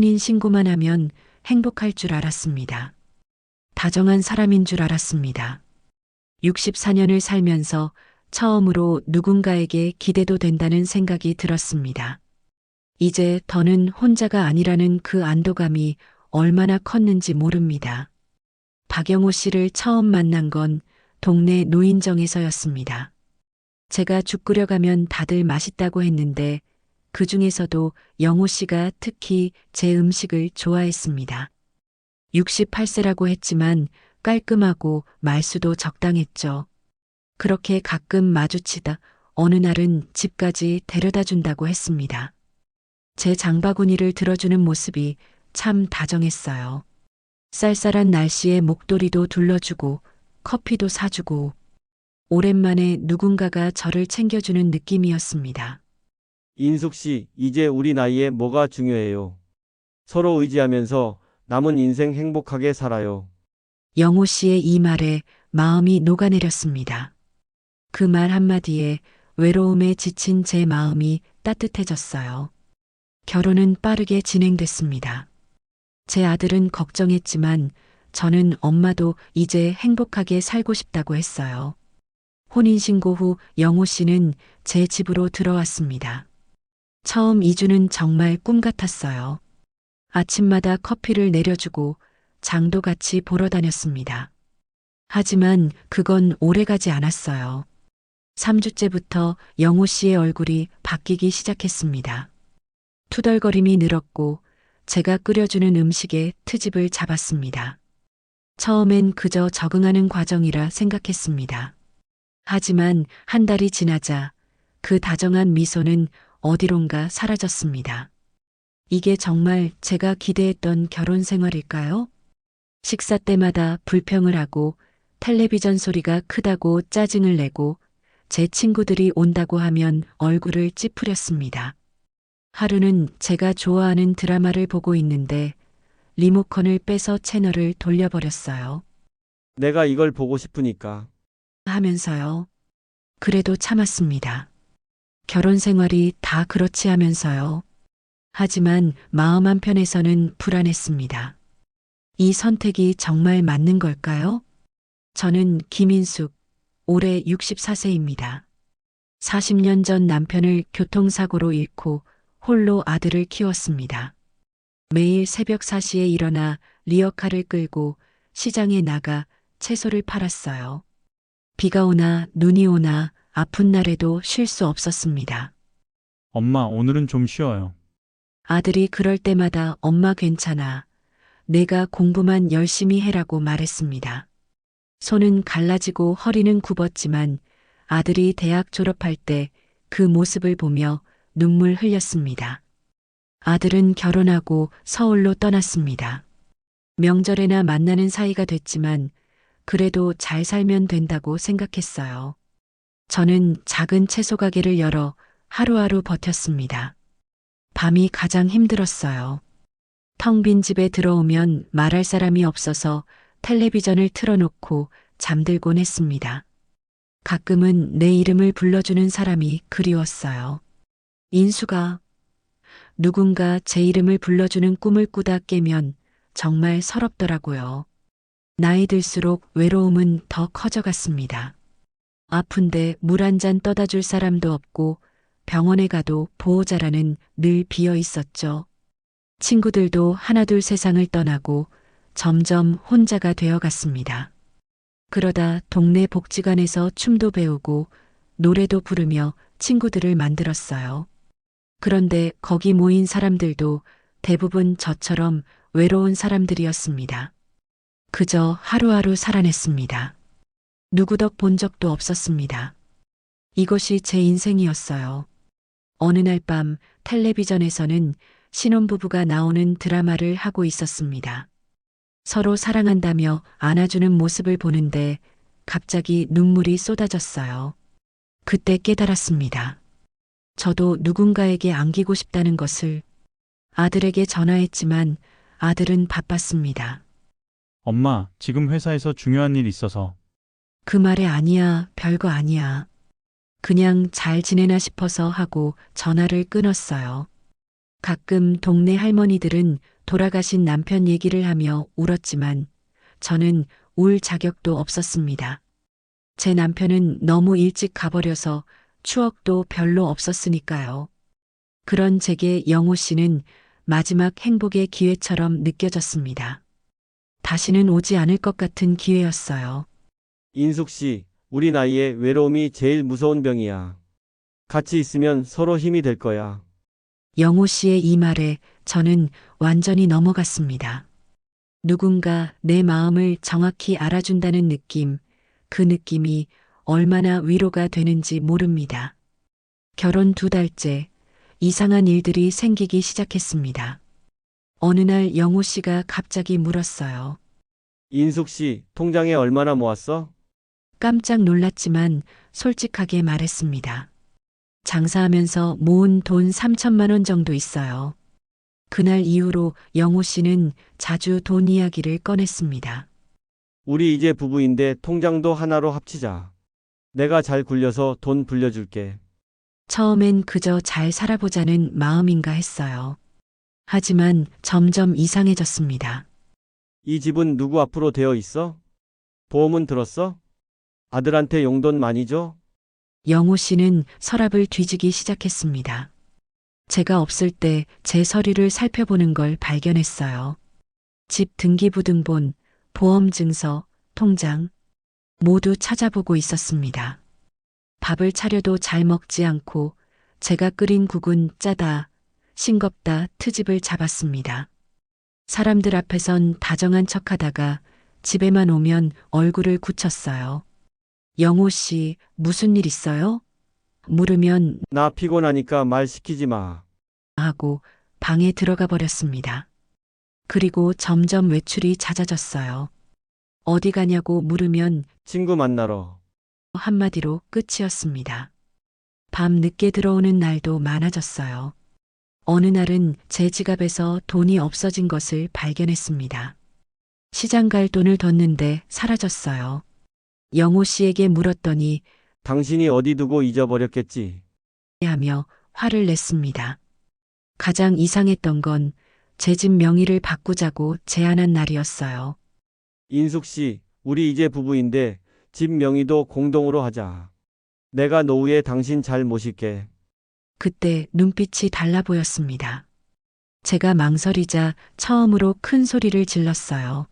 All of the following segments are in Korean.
혼인신고만 하면 행복할 줄 알았습니다. 다정한 사람인 줄 알았습니다. 64년을 살면서 처음으로 누군가에게 기대도 된다는 생각이 들었습니다. 이제 더는 혼자가 아니라는 그 안도감이 얼마나 컸는지 모릅니다. 박영호 씨를 처음 만난 건 동네 노인정에서였습니다. 제가 죽 끓여가면 다들 맛있다고 했는데 그 중에서도 영호 씨가 특히 제 음식을 좋아했습니다. 68세라고 했지만 깔끔하고 말수도 적당했죠. 그렇게 가끔 마주치다 어느 날은 집까지 데려다 준다고 했습니다. 제 장바구니를 들어주는 모습이 참 다정했어요. 쌀쌀한 날씨에 목도리도 둘러주고 커피도 사주고 오랜만에 누군가가 저를 챙겨주는 느낌이었습니다. 인숙 씨, 이제 우리 나이에 뭐가 중요해요? 서로 의지하면서 남은 인생 행복하게 살아요. 영호 씨의 이 말에 마음이 녹아내렸습니다. 그 말 한마디에 외로움에 지친 제 마음이 따뜻해졌어요. 결혼은 빠르게 진행됐습니다. 제 아들은 걱정했지만 저는 엄마도 이제 행복하게 살고 싶다고 했어요. 혼인신고 후 영호 씨는 제 집으로 들어왔습니다. 처음 2주는 정말 꿈 같았어요. 아침마다 커피를 내려주고 장도 같이 보러 다녔습니다. 하지만 그건 오래가지 않았어요. 3주째부터 영호 씨의 얼굴이 바뀌기 시작했습니다. 투덜거림이 늘었고 제가 끓여주는 음식에 트집을 잡았습니다. 처음엔 그저 적응하는 과정이라 생각했습니다. 하지만 한 달이 지나자 그 다정한 미소는 어디론가 사라졌습니다. 이게 정말 제가 기대했던 결혼 생활일까요? 식사 때마다 불평을 하고 텔레비전 소리가 크다고 짜증을 내고 제 친구들이 온다고 하면 얼굴을 찌푸렸습니다. 하루는 제가 좋아하는 드라마를 보고 있는데 리모컨을 빼서 채널을 돌려버렸어요. 내가 이걸 보고 싶으니까. 하면서요. 그래도 참았습니다. 결혼 생활이 다 그렇지 하면서요. 하지만 마음 한편에서는 불안했습니다. 이 선택이 정말 맞는 걸까요? 저는 김인숙, 올해 64세입니다. 40년 전 남편을 교통사고로 잃고 홀로 아들을 키웠습니다. 매일 새벽 4시에 일어나 리어카를 끌고 시장에 나가 채소를 팔았어요. 비가 오나 눈이 오나 아픈 날에도 쉴 수 없었습니다. 엄마, 오늘은 좀 쉬어요. 아들이 그럴 때마다 엄마 괜찮아. 내가 공부만 열심히 해라고 말했습니다. 손은 갈라지고 허리는 굽었지만 아들이 대학 졸업할 때 그 모습을 보며 눈물 흘렸습니다. 아들은 결혼하고 서울로 떠났습니다. 명절에나 만나는 사이가 됐지만 그래도 잘 살면 된다고 생각했어요. 저는 작은 채소 가게를 열어 하루하루 버텼습니다. 밤이 가장 힘들었어요. 텅 빈 집에 들어오면 말할 사람이 없어서 텔레비전을 틀어놓고 잠들곤 했습니다. 가끔은 내 이름을 불러주는 사람이 그리웠어요. 인수가 누군가 제 이름을 불러주는 꿈을 꾸다 깨면 정말 서럽더라고요. 나이 들수록 외로움은 더 커져갔습니다. 아픈데 물 한 잔 떠다 줄 사람도 없고 병원에 가도 보호자라는 늘 비어 있었죠. 친구들도 하나둘 세상을 떠나고 점점 혼자가 되어 갔습니다. 그러다 동네 복지관에서 춤도 배우고 노래도 부르며 친구들을 만들었어요. 그런데 거기 모인 사람들도 대부분 저처럼 외로운 사람들이었습니다. 그저 하루하루 살아냈습니다. 누구 덕 본 적도 없었습니다. 이것이 제 인생이었어요. 어느 날 밤 텔레비전에서는 신혼부부가 나오는 드라마를 하고 있었습니다. 서로 사랑한다며 안아주는 모습을 보는데 갑자기 눈물이 쏟아졌어요. 그때 깨달았습니다. 저도 누군가에게 안기고 싶다는 것을. 아들에게 전화했지만 아들은 바빴습니다. 엄마, 지금 회사에서 중요한 일 있어서. 그 말에 아니야, 별거 아니야. 그냥 잘 지내나 싶어서 하고 전화를 끊었어요. 가끔 동네 할머니들은 돌아가신 남편 얘기를 하며 울었지만 저는 울 자격도 없었습니다. 제 남편은 너무 일찍 가버려서 추억도 별로 없었으니까요. 그런 제게 영호 씨는 마지막 행복의 기회처럼 느껴졌습니다. 다시는 오지 않을 것 같은 기회였어요. 인숙 씨, 우리 나이에 외로움이 제일 무서운 병이야. 같이 있으면 서로 힘이 될 거야. 영호 씨의 이 말에 저는 완전히 넘어갔습니다. 누군가 내 마음을 정확히 알아준다는 느낌, 그 느낌이 얼마나 위로가 되는지 모릅니다. 결혼 2달째, 이상한 일들이 생기기 시작했습니다. 어느 날 영호 씨가 갑자기 물었어요. 인숙 씨, 통장에 얼마나 모았어? 깜짝 놀랐지만 솔직하게 말했습니다. 장사하면서 모은 돈 3천만 원 정도 있어요. 그날 이후로 영호 씨는 자주 돈 이야기를 꺼냈습니다. 우리 이제 부부인데 통장도 하나로 합치자. 내가 잘 굴려서 돈 불려줄게. 처음엔 그저 잘 살아보자는 마음인가 했어요. 하지만 점점 이상해졌습니다. 이 집은 누구 앞으로 되어 있어? 보험은 들었어? 아들한테 용돈 많이 줘? 영호 씨는 서랍을 뒤지기 시작했습니다. 제가 없을 때 제 서류를 살펴보는 걸 발견했어요. 집 등기부등본, 보험증서, 통장 모두 찾아보고 있었습니다. 밥을 차려도 잘 먹지 않고 제가 끓인 국은 짜다, 싱겁다 트집을 잡았습니다. 사람들 앞에선 다정한 척하다가 집에만 오면 얼굴을 굳혔어요. 영호 씨, 무슨 일 있어요? 물으면 나 피곤하니까 말 시키지 마. 하고 방에 들어가 버렸습니다. 그리고 점점 외출이 잦아졌어요. 어디 가냐고 물으면 친구 만나러. 한마디로 끝이었습니다. 밤 늦게 들어오는 날도 많아졌어요. 어느 날은 제 지갑에서 돈이 없어진 것을 발견했습니다. 시장 갈 돈을 뒀는데 사라졌어요. 영호 씨에게 물었더니 당신이 어디 두고 잊어버렸겠지. 하며 화를 냈습니다. 가장 이상했던 건 제 집 명의를 바꾸자고 제안한 날이었어요. 인숙 씨, 우리 이제 부부인데 집 명의도 공동으로 하자. 내가 노후에 당신 잘 모실게. 그때 눈빛이 달라 보였습니다. 제가 망설이자 처음으로 큰 소리를 질렀어요.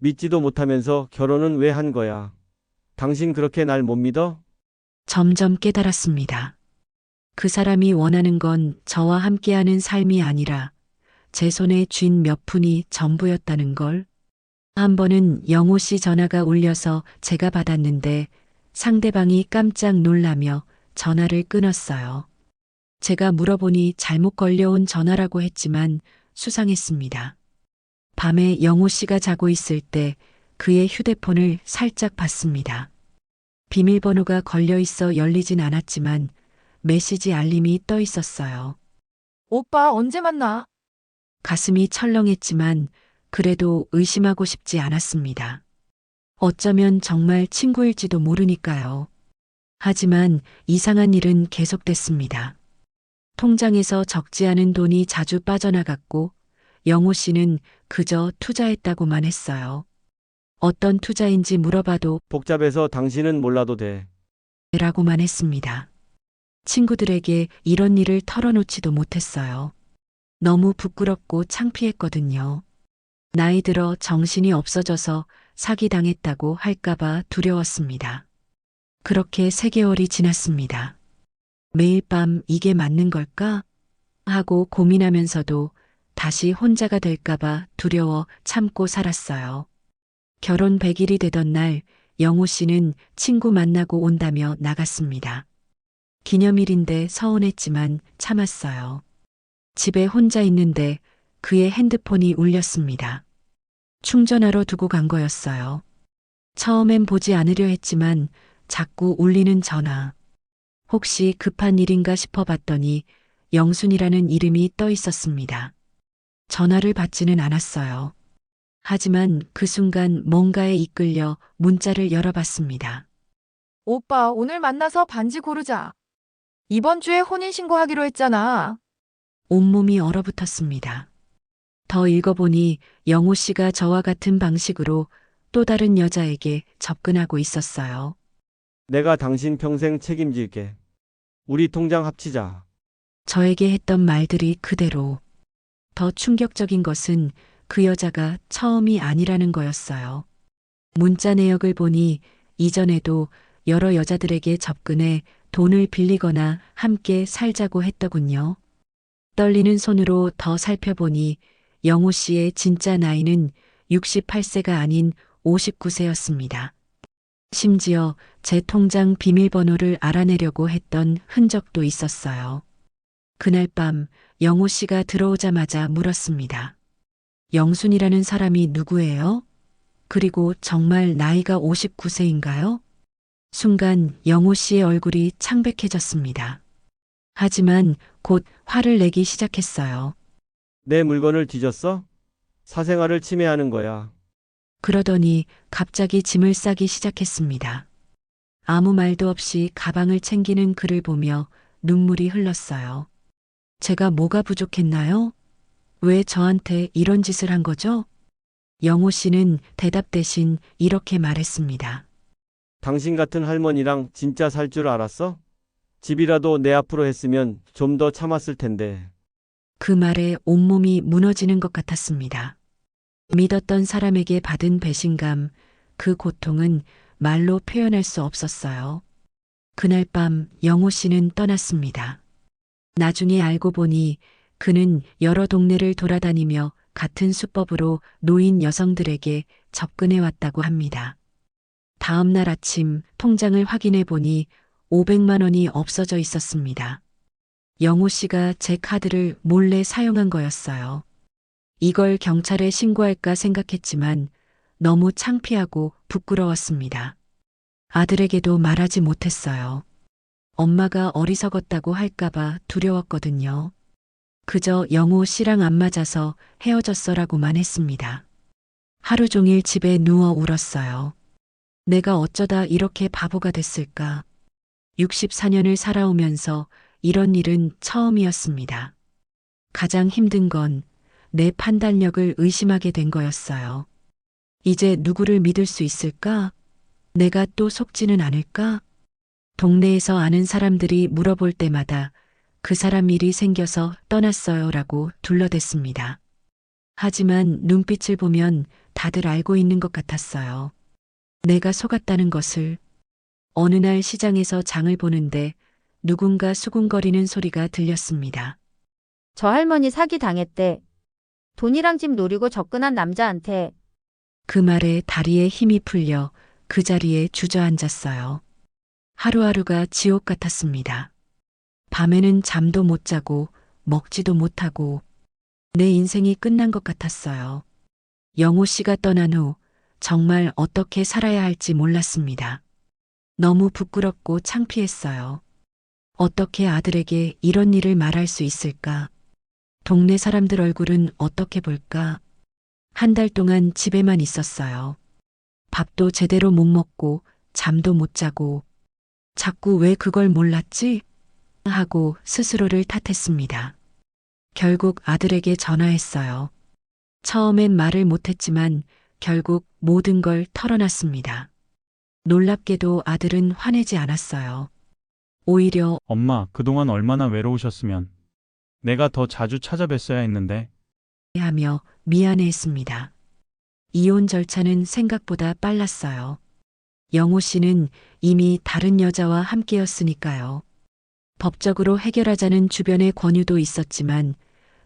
믿지도 못하면서 결혼은 왜 한 거야? 당신 그렇게 날 못 믿어? 점점 깨달았습니다. 그 사람이 원하는 건 저와 함께하는 삶이 아니라 제 손에 쥔 몇 푼이 전부였다는 걸. 한 번은 영호 씨 전화가 울려서 제가 받았는데 상대방이 깜짝 놀라며 전화를 끊었어요. 제가 물어보니 잘못 걸려온 전화라고 했지만 수상했습니다. 밤에 영호 씨가 자고 있을 때 그의 휴대폰을 살짝 봤습니다. 비밀번호가 걸려 있어 열리진 않았지만 메시지 알림이 떠 있었어요. 오빠 언제 만나? 가슴이 철렁했지만 그래도 의심하고 싶지 않았습니다. 어쩌면 정말 친구일지도 모르니까요. 하지만 이상한 일은 계속됐습니다. 통장에서 적지 않은 돈이 자주 빠져나갔고 영호 씨는 그저 투자했다고만 했어요. 어떤 투자인지 물어봐도 복잡해서 당신은 몰라도 돼. 라고만 했습니다. 친구들에게 이런 일을 털어놓지도 못했어요. 너무 부끄럽고 창피했거든요. 나이 들어 정신이 없어져서 사기당했다고 할까봐 두려웠습니다. 그렇게 3개월이 지났습니다. 매일 밤 이게 맞는 걸까? 하고 고민하면서도 다시 혼자가 될까봐 두려워 참고 살았어요. 결혼 100일이 되던 날 영호 씨는 친구 만나고 온다며 나갔습니다. 기념일인데 서운했지만 참았어요. 집에 혼자 있는데 그의 핸드폰이 울렸습니다. 충전하러 두고 간 거였어요. 처음엔 보지 않으려 했지만 자꾸 울리는 전화. 혹시 급한 일인가 싶어 봤더니 영순이라는 이름이 떠 있었습니다. 전화를 받지는 않았어요. 하지만 그 순간 뭔가에 이끌려 문자를 열어봤습니다. 오빠 오늘 만나서 반지 고르자. 이번 주에 혼인신고하기로 했잖아. 온몸이 얼어붙었습니다. 더 읽어보니 영호 씨가 저와 같은 방식으로 또 다른 여자에게 접근하고 있었어요. 내가 당신 평생 책임질게. 우리 통장 합치자. 저에게 했던 말들이 그대로. 더 충격적인 것은 그 여자가 처음이 아니라는 거였어요. 문자 내역을 보니 이전에도 여러 여자들에게 접근해 돈을 빌리거나 함께 살자고 했더군요. 떨리는 손으로 더 살펴보니 영호 씨의 진짜 나이는 68세가 아닌 59세였습니다. 심지어 제 통장 비밀번호를 알아내려고 했던 흔적도 있었어요. 그날 밤 영호 씨가 들어오자마자 물었습니다. 영순이라는 사람이 누구예요? 그리고 정말 나이가 59세인가요? 순간 영호 씨의 얼굴이 창백해졌습니다. 하지만 곧 화를 내기 시작했어요. 내 물건을 뒤졌어? 사생활을 침해하는 거야. 그러더니 갑자기 짐을 싸기 시작했습니다. 아무 말도 없이 가방을 챙기는 그를 보며 눈물이 흘렀어요. 제가 뭐가 부족했나요? 왜 저한테 이런 짓을 한 거죠? 영호 씨는 대답 대신 이렇게 말했습니다. 당신 같은 할머니랑 진짜 살 줄 알았어? 집이라도 내 앞으로 했으면 좀 더 참았을 텐데. 그 말에 온몸이 무너지는 것 같았습니다. 믿었던 사람에게 받은 배신감, 그 고통은 말로 표현할 수 없었어요. 그날 밤 영호 씨는 떠났습니다. 나중에 알고 보니 그는 여러 동네를 돌아다니며 같은 수법으로 노인 여성들에게 접근해 왔다고 합니다. 다음 날 아침 통장을 확인해 보니 500만 원이 없어져 있었습니다. 영호 씨가 제 카드를 몰래 사용한 거였어요. 이걸 경찰에 신고할까 생각했지만 너무 창피하고 부끄러웠습니다. 아들에게도 말하지 못했어요. 엄마가 어리석었다고 할까봐 두려웠거든요. 그저 영호 씨랑 안 맞아서 헤어졌어라고만 했습니다. 하루 종일 집에 누워 울었어요. 내가 어쩌다 이렇게 바보가 됐을까? 64년을 살아오면서 이런 일은 처음이었습니다. 가장 힘든 건 내 판단력을 의심하게 된 거였어요. 이제 누구를 믿을 수 있을까? 내가 또 속지는 않을까? 동네에서 아는 사람들이 물어볼 때마다 그 사람 일이 생겨서 떠났어요 라고 둘러댔습니다. 하지만 눈빛을 보면 다들 알고 있는 것 같았어요. 내가 속았다는 것을. 어느 날 시장에서 장을 보는데 누군가 수군거리는 소리가 들렸습니다. 저 할머니 사기 당했대. 돈이랑 집 노리고 접근한 남자한테. 그 말에 다리에 힘이 풀려 그 자리에 주저앉았어요. 하루하루가 지옥 같았습니다. 밤에는 잠도 못 자고 먹지도 못하고 내 인생이 끝난 것 같았어요. 영호 씨가 떠난 후 정말 어떻게 살아야 할지 몰랐습니다. 너무 부끄럽고 창피했어요. 어떻게 아들에게 이런 일을 말할 수 있을까? 동네 사람들 얼굴은 어떻게 볼까? 한 달 동안 집에만 있었어요. 밥도 제대로 못 먹고 잠도 못 자고 자꾸 왜 그걸 몰랐지? 하고 스스로를 탓했습니다. 결국 아들에게 전화했어요. 처음엔 말을 못했지만 결국 모든 걸 털어놨습니다. 놀랍게도 아들은 화내지 않았어요. 오히려 엄마, 그동안 얼마나 외로우셨으면. 내가 더 자주 찾아뵀어야 했는데. 하며 미안해했습니다. 이혼 절차는 생각보다 빨랐어요. 영호 씨는 이미 다른 여자와 함께였으니까요. 법적으로 해결하자는 주변의 권유도 있었지만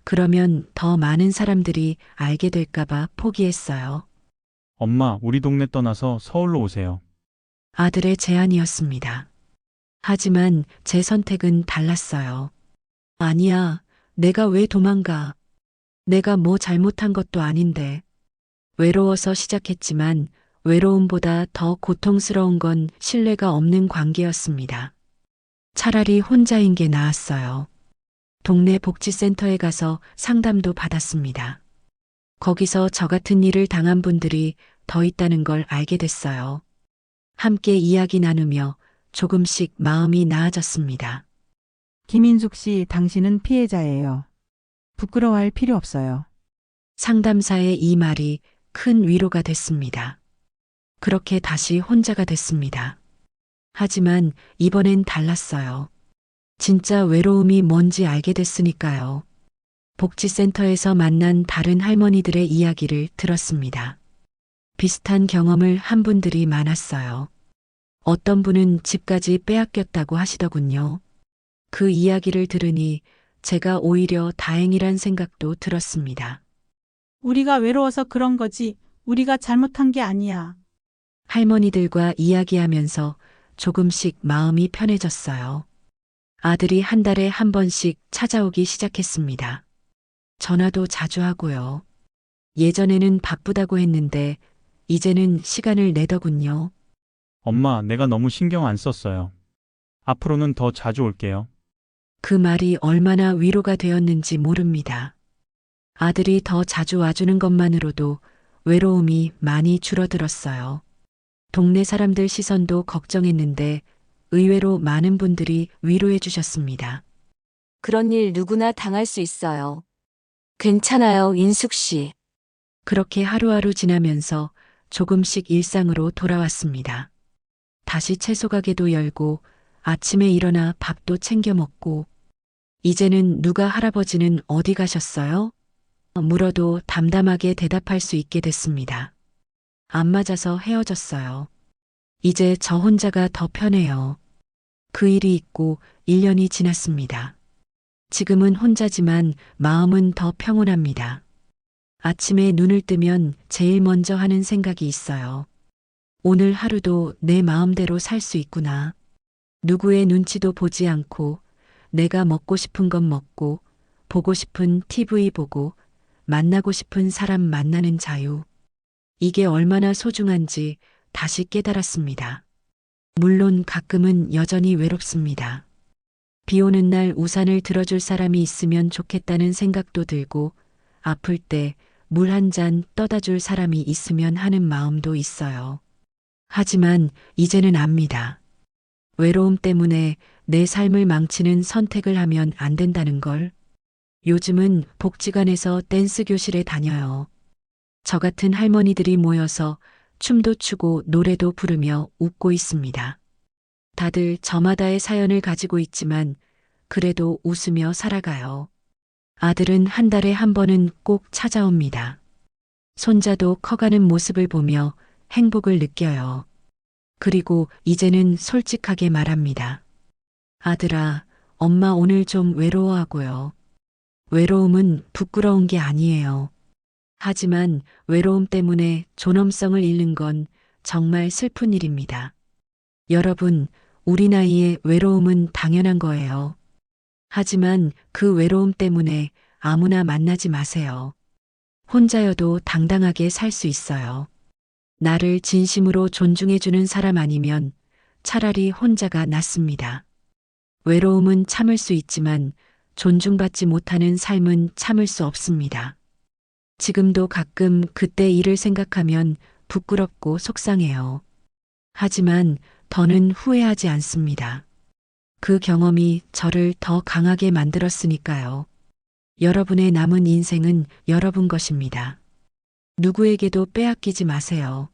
그러면 더 많은 사람들이 알게 될까봐 포기했어요. 엄마, 우리 동네 떠나서 서울로 오세요. 아들의 제안이었습니다. 하지만 제 선택은 달랐어요. 아니야, 내가 왜 도망가? 내가 뭐 잘못한 것도 아닌데. 외로워서 시작했지만 외로움보다 더 고통스러운 건 신뢰가 없는 관계였습니다. 차라리 혼자인 게 나았어요. 동네 복지센터에 가서 상담도 받았습니다. 거기서 저 같은 일을 당한 분들이 더 있다는 걸 알게 됐어요. 함께 이야기 나누며 조금씩 마음이 나아졌습니다. 김인숙 씨, 당신은 피해자예요. 부끄러워할 필요 없어요. 상담사의 이 말이 큰 위로가 됐습니다. 그렇게 다시 혼자가 됐습니다. 하지만 이번엔 달랐어요. 진짜 외로움이 뭔지 알게 됐으니까요. 복지센터에서 만난 다른 할머니들의 이야기를 들었습니다. 비슷한 경험을 한 분들이 많았어요. 어떤 분은 집까지 빼앗겼다고 하시더군요. 그 이야기를 들으니 제가 오히려 다행이란 생각도 들었습니다. 우리가 외로워서 그런 거지. 우리가 잘못한 게 아니야. 할머니들과 이야기하면서 조금씩 마음이 편해졌어요. 아들이 한 달에 한 번씩 찾아오기 시작했습니다. 전화도 자주 하고요. 예전에는 바쁘다고 했는데 이제는 시간을 내더군요. 엄마, 내가 너무 신경 안 썼어요. 앞으로는 더 자주 올게요. 그 말이 얼마나 위로가 되었는지 모릅니다. 아들이 더 자주 와주는 것만으로도 외로움이 많이 줄어들었어요. 동네 사람들 시선도 걱정했는데 의외로 많은 분들이 위로해 주셨습니다. 그런 일 누구나 당할 수 있어요. 괜찮아요, 인숙 씨. 그렇게 하루하루 지나면서 조금씩 일상으로 돌아왔습니다. 다시 채소 가게도 열고 아침에 일어나 밥도 챙겨 먹고 이제는 누가 할아버지는 어디 가셨어요? 물어도 담담하게 대답할 수 있게 됐습니다. 안 맞아서 헤어졌어요. 이제 저 혼자가 더 편해요. 그 일이 있고 1년이 지났습니다. 지금은 혼자지만 마음은 더 평온합니다. 아침에 눈을 뜨면 제일 먼저 하는 생각이 있어요. 오늘 하루도 내 마음대로 살 수 있구나. 누구의 눈치도 보지 않고 내가 먹고 싶은 건 먹고 보고 싶은 TV 보고 만나고 싶은 사람 만나는 자유. 이게 얼마나 소중한지 다시 깨달았습니다. 물론 가끔은 여전히 외롭습니다. 비 오는 날 우산을 들어줄 사람이 있으면 좋겠다는 생각도 들고 아플 때 물 한 잔 떠다 줄 사람이 있으면 하는 마음도 있어요. 하지만 이제는 압니다. 외로움 때문에 내 삶을 망치는 선택을 하면 안 된다는 걸. 요즘은 복지관에서 댄스 교실에 다녀요. 저 같은 할머니들이 모여서 춤도 추고 노래도 부르며 웃고 있습니다. 다들 저마다의 사연을 가지고 있지만 그래도 웃으며 살아가요. 아들은 한 달에 한 번은 꼭 찾아옵니다. 손자도 커가는 모습을 보며 행복을 느껴요. 그리고 이제는 솔직하게 말합니다. 아들아, 엄마 오늘 좀 외로워하고요. 외로움은 부끄러운 게 아니에요. 하지만 외로움 때문에 존엄성을 잃는 건 정말 슬픈 일입니다. 여러분, 우리 나이에 외로움은 당연한 거예요. 하지만 그 외로움 때문에 아무나 만나지 마세요. 혼자여도 당당하게 살 수 있어요. 나를 진심으로 존중해주는 사람 아니면 차라리 혼자가 낫습니다. 외로움은 참을 수 있지만 존중받지 못하는 삶은 참을 수 없습니다. 지금도 가끔 그때 일을 생각하면 부끄럽고 속상해요. 하지만 더는 후회하지 않습니다. 그 경험이 저를 더 강하게 만들었으니까요. 여러분의 남은 인생은 여러분 것입니다. 누구에게도 빼앗기지 마세요.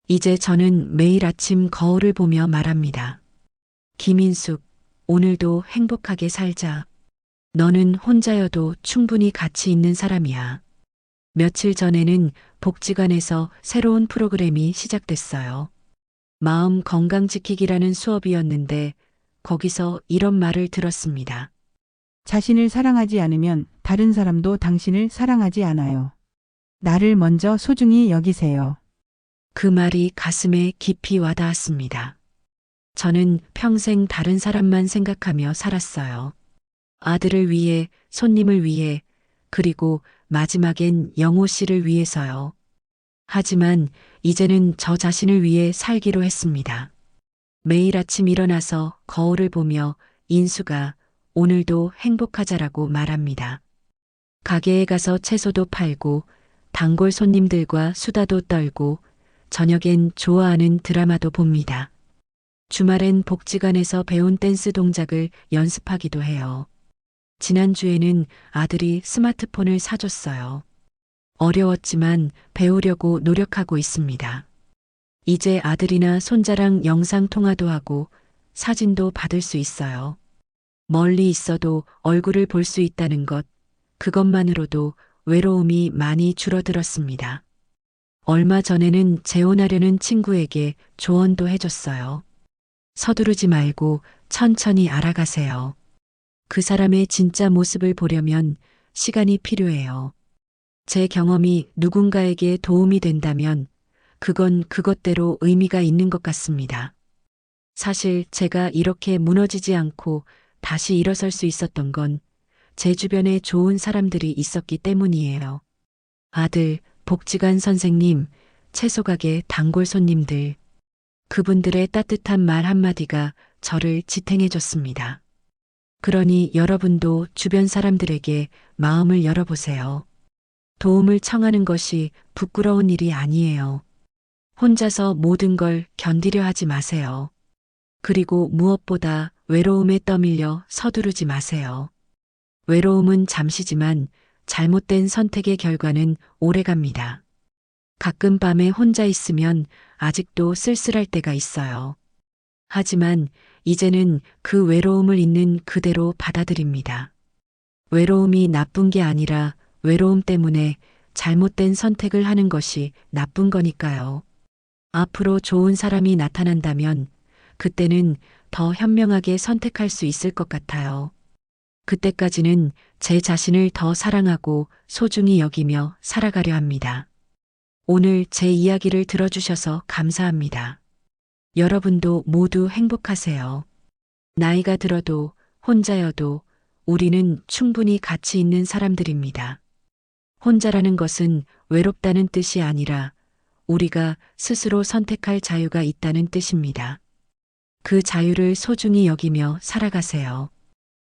이제 저는 매일 아침 거울을 보며 말합니다. 김인숙, 오늘도 행복하게 살자. 너는 혼자여도 충분히 가치 있는 사람이야. 며칠 전에는 복지관에서 새로운 프로그램이 시작됐어요. 마음 건강 지키기라는 수업이었는데 거기서 이런 말을 들었습니다. 자신을 사랑하지 않으면 다른 사람도 당신을 사랑하지 않아요. 나를 먼저 소중히 여기세요. 그 말이 가슴에 깊이 와닿았습니다. 저는 평생 다른 사람만 생각하며 살았어요. 아들을 위해, 손님을 위해, 그리고 마지막엔 영호 씨를 위해서요. 하지만 이제는 저 자신을 위해 살기로 했습니다. 매일 아침 일어나서 거울을 보며 인수가 오늘도 행복하자라고 말합니다. 가게에 가서 채소도 팔고 단골 손님들과 수다도 떨고 저녁엔 좋아하는 드라마도 봅니다. 주말엔 복지관에서 배운 댄스 동작을 연습하기도 해요. 지난주에는 아들이 스마트폰을 사줬어요. 어려웠지만 배우려고 노력하고 있습니다. 이제 아들이나 손자랑 영상 통화도 하고 사진도 받을 수 있어요. 멀리 있어도 얼굴을 볼 수 있다는 것, 그것만으로도 외로움이 많이 줄어들었습니다. 얼마 전에는 재혼하려는 친구에게 조언도 해줬어요. 서두르지 말고 천천히 알아가세요. 그 사람의 진짜 모습을 보려면 시간이 필요해요. 제 경험이 누군가에게 도움이 된다면 그건 그것대로 의미가 있는 것 같습니다. 사실 제가 이렇게 무너지지 않고 다시 일어설 수 있었던 건 제 주변에 좋은 사람들이 있었기 때문이에요. 아들, 복지관 선생님, 채소가게 단골 손님들. 그분들의 따뜻한 말 한마디가 저를 지탱해 줬습니다. 그러니 여러분도 주변 사람들에게 마음을 열어보세요. 도움을 청하는 것이 부끄러운 일이 아니에요. 혼자서 모든 걸 견디려 하지 마세요. 그리고 무엇보다 외로움에 떠밀려 서두르지 마세요. 외로움은 잠시지만 잘못된 선택의 결과는 오래갑니다. 가끔 밤에 혼자 있으면 아직도 쓸쓸할 때가 있어요. 하지만 이제는 그 외로움을 있는 그대로 받아들입니다. 외로움이 나쁜 게 아니라 외로움 때문에 잘못된 선택을 하는 것이 나쁜 거니까요. 앞으로 좋은 사람이 나타난다면 그때는 더 현명하게 선택할 수 있을 것 같아요. 그때까지는 제 자신을 더 사랑하고 소중히 여기며 살아가려 합니다. 오늘 제 이야기를 들어주셔서 감사합니다. 여러분도 모두 행복하세요. 나이가 들어도 혼자여도 우리는 충분히 가치 있는 사람들입니다. 혼자라는 것은 외롭다는 뜻이 아니라 우리가 스스로 선택할 자유가 있다는 뜻입니다. 그 자유를 소중히 여기며 살아가세요.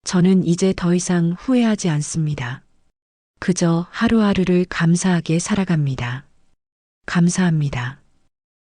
저는 이제 더 이상 후회하지 않습니다. 그저 하루하루를 감사하게 살아갑니다. 감사합니다.